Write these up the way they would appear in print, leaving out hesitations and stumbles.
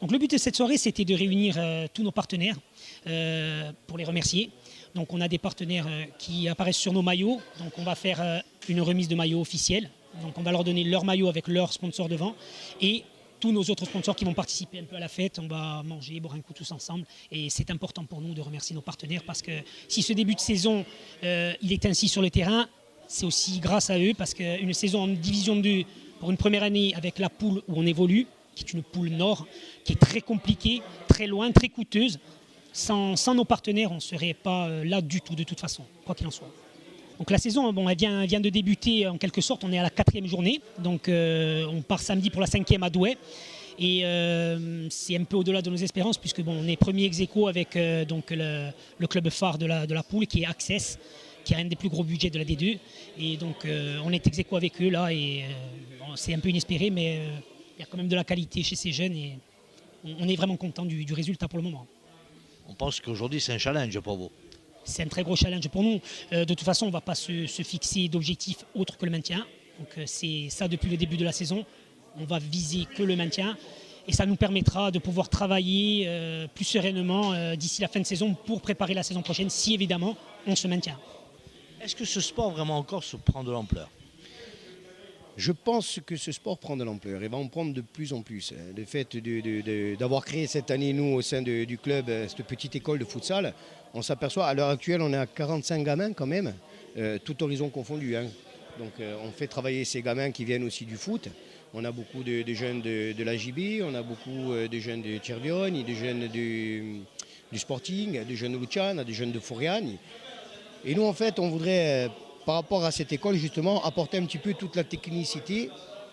Donc le but de cette soirée, c'était de réunir tous nos partenaires pour les remercier. Donc on a des partenaires qui apparaissent sur nos maillots. Donc on va faire une remise de maillots officielle. Donc on va leur donner leur maillot avec leur sponsor devant. Et tous nos autres sponsors qui vont participer un peu à la fête. On va manger, boire un coup tous ensemble. Et c'est important pour nous de remercier nos partenaires parce que si ce début de saison, il est ainsi sur le terrain, c'est aussi grâce à eux parce qu'une saison en division 2 pour une première année avec la poule où on évolue, qui est une poule nord, qui est très compliquée, très loin, très coûteuse. Sans nos partenaires, on ne serait pas là du tout, de toute façon, quoi qu'il en soit. Donc la saison, bon, elle vient de débuter en quelque sorte. On est à la 4e journée, donc on part samedi pour la 5e à Douai. Et c'est un peu au-delà de nos espérances, puisque bon, on est premier ex-aequo avec donc le club phare de la poule, qui est Access, qui a un des plus gros budgets de la D2. Et donc on est ex-aequo avec eux là, et bon, c'est un peu inespéré, mais il y a quand même de la qualité chez ces jeunes, et on est vraiment content du résultat pour le moment. On pense qu'aujourd'hui c'est un challenge pour vous. C'est un très gros challenge pour nous. De toute façon, on ne va pas se fixer d'objectifs autres que le maintien. Donc c'est ça depuis le début de la saison. On va viser que le maintien. Et ça nous permettra de pouvoir travailler plus sereinement d'ici la fin de saison pour préparer la saison prochaine, si évidemment on se maintient. Est-ce que ce sport vraiment encore se prend de l'ampleur ? Je pense que ce sport prend de l'ampleur et va en prendre de plus en plus. Le fait d'avoir créé cette année, nous, au sein du club, cette petite école de futsal, on s'aperçoit, à l'heure actuelle, on est à 45 gamins quand même, tout horizon confondu. Hein. Donc on fait travailler ces gamins qui viennent aussi du foot. On a beaucoup de jeunes de la JB, on a beaucoup de jeunes de Tchervione, des jeunes du Sporting, des jeunes de Luciana, des jeunes de Furiani. Et nous, en fait, on voudrait... par rapport à cette école, justement, apporter un petit peu toute la technicité.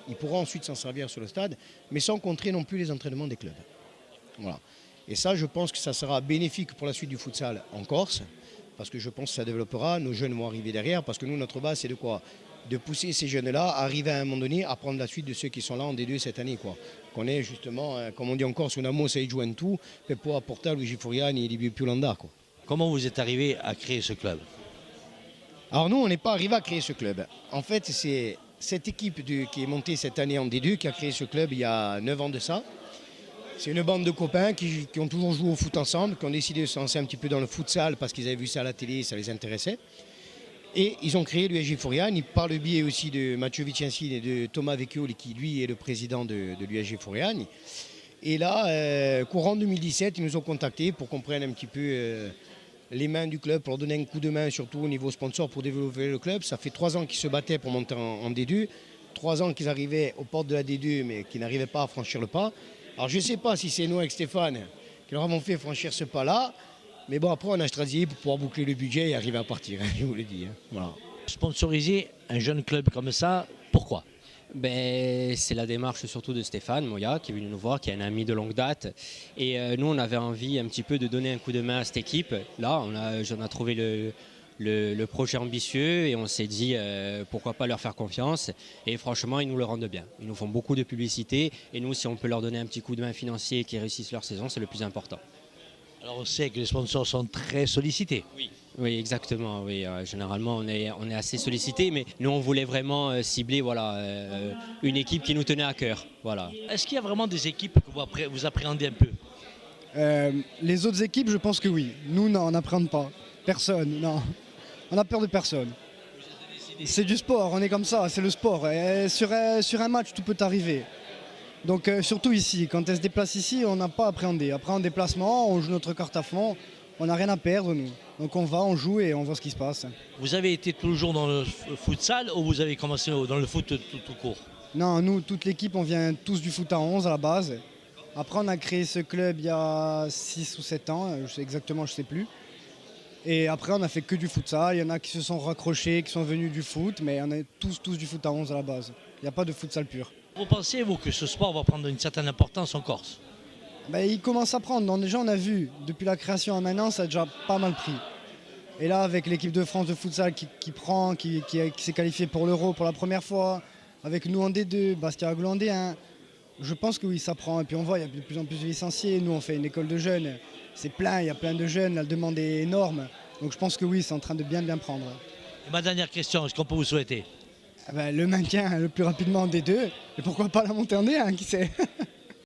Ils pourront ensuite s'en servir sur le stade, mais sans contrer non plus les entraînements des clubs. Voilà. Et ça, je pense que ça sera bénéfique pour la suite du futsal en Corse, parce que je pense que ça développera. Nos jeunes vont arriver derrière, parce que nous, notre base, c'est de quoi ? De pousser ces jeunes-là à arriver à un moment donné à prendre la suite de ceux qui sont là en D2 cette année. Qu'on ait justement, comme on dit en Corse, un amo sei gioventù, per poi apportare Luigi Furiani et Livio Piolanda. Comment vous êtes arrivé à créer ce club ? Alors nous, on n'est pas arrivé à créer ce club. En fait, c'est cette équipe qui est montée cette année en D2 qui a créé ce club il y a 9 ans de ça. C'est une bande de copains qui ont toujours joué au foot ensemble, qui ont décidé de se lancer un petit peu dans le futsal parce qu'ils avaient vu ça à la télé, ça les intéressait. Et ils ont créé l'USG Furiani par le biais aussi de Mathieu Vicenzi et de Thomas Vecchioli, qui lui est le président de l'USG Furiani. Et là, courant 2017, ils nous ont contactés pour qu'on prenne un petit peu... les mains du club, pour leur donner un coup de main, surtout au niveau sponsor, pour développer le club. Ça fait 3 ans qu'ils se battaient pour monter en D2, 3 ans qu'ils arrivaient aux portes de la D2, mais qui n'arrivaient pas à franchir le pas. Alors je ne sais pas si c'est nous avec Stéphane qui leur avons fait franchir ce pas-là, mais bon, après on a stratégié pour pouvoir boucler le budget et arriver à partir, je vous le dis. Hein. Voilà. Sponsoriser un jeune club comme ça, pourquoi ? C'est la démarche surtout de Stéphane Moya qui est venu nous voir, qui est un ami de longue date. Et nous, on avait envie un petit peu de donner un coup de main à cette équipe. Là, on a trouvé le projet ambitieux et on s'est dit pourquoi pas leur faire confiance. Et franchement, ils nous le rendent bien. Ils nous font beaucoup de publicité. Et nous, si on peut leur donner un petit coup de main financier et qu'ils réussissent leur saison, c'est le plus important. Alors on sait que les sponsors sont très sollicités. Oui, exactement. Oui. Généralement, on est assez sollicité, mais nous, on voulait vraiment cibler une équipe qui nous tenait à cœur. Voilà. Est-ce qu'il y a vraiment des équipes que vous appréhendez un peu ? Les autres équipes, je pense que oui. Nous, non, on n'appréhende pas. Personne, non. On a peur de personne. C'est du sport, on est comme ça, c'est le sport. Et sur un match, tout peut arriver. Donc surtout ici, quand elle se déplace ici, on n'a pas à appréhender. Après en déplacement, on joue notre carte à fond, on n'a rien à perdre nous. Donc on va, on joue et on voit ce qui se passe. Vous avez été toujours dans le futsal ou vous avez commencé dans le foot tout court ? Non, nous, toute l'équipe, on vient tous du foot à 11 à la base. Après on a créé ce club il y a 6 ou 7 ans, je sais exactement, je ne sais plus. Et après on a fait que du futsal, il y en a qui se sont raccrochés, qui sont venus du foot, mais on est tous du foot à 11 à la base. Il n'y a pas de futsal pur. Vous pensez, vous, que ce sport va prendre une certaine importance en Corse ? Il commence à prendre. Donc, déjà, on a vu, depuis la création à maintenant, ça a déjà pas mal pris. Et là, avec l'équipe de France de futsal qui prend, qui s'est qualifiée pour l'Euro pour la première fois, avec nous en D2, Bastia Aglo en D1, je pense que oui, ça prend. Et puis on voit, il y a de plus en plus de licenciés. Nous, on fait une école de jeunes. C'est plein, il y a plein de jeunes. La demande est énorme. Donc je pense que oui, c'est en train de bien prendre. Et ma dernière question, est-ce qu'on peut vous souhaiter ? Le maintien le plus rapidement en D2. Et pourquoi pas la montée en D1, qui sait ?